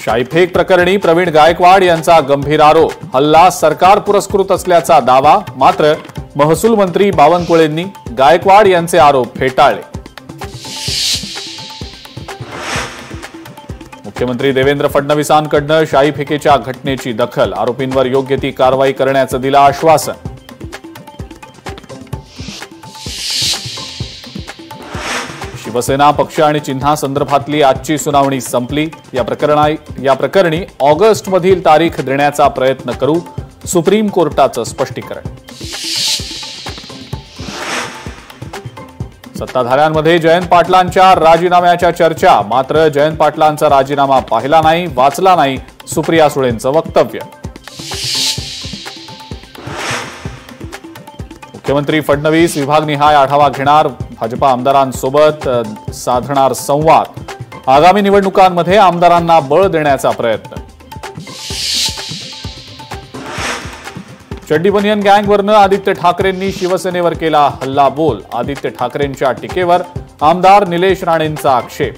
शाईफेक प्रकरणी प्रवीण गायकवाड यांचा गंभीर आरोप. हल्ला सरकार पुरस्कृत असल्याचा दावा. मात्र महसूल मंत्री बावनकुळेंनी गायकवाड यांचे आरोप फेटाळले. मुख्यमंत्री देवेंद्र फडणवीसांकडून शाईफेकीच्या घटनेची दखल. आरोपींवर योग्य ती कारवाई करण्याचं दिलं आश्वासन. शिवसेना पक्ष आणि चिन्हासंदर्भातली आजची सुनावणी संपली. या प्रकरणी ऑगस्टमधील तारीख देण्याचा प्रयत्न करू. सुप्रीम कोर्टाचं स्पष्टीकरण. सत्ताधाऱ्यांमध्ये जयंत पाटलांच्या राजीनाम्याच्या चर्चा. मात्र जयंत पाटलांचा राजीनामा पाहिला नाही, वाचला नाही, सुप्रिया सुळेंचं वक्तव्य. मुख्यमंत्री फडणवीस विभागनिहाय आढावा घेणार. भाजपा आमदारांसोबत साधणार संवाद. आगामी निवडणुकांमध्ये आमदारांना बळ देण्याचा प्रयत्न. चड्डी बनियन गँगवरनं आदित्य ठाकरेंनी शिवसेनेवर केला हल्लाबोल. आदित्य ठाकरेंच्या टीकेवर आमदार निलेश राणेंचा आक्षेप.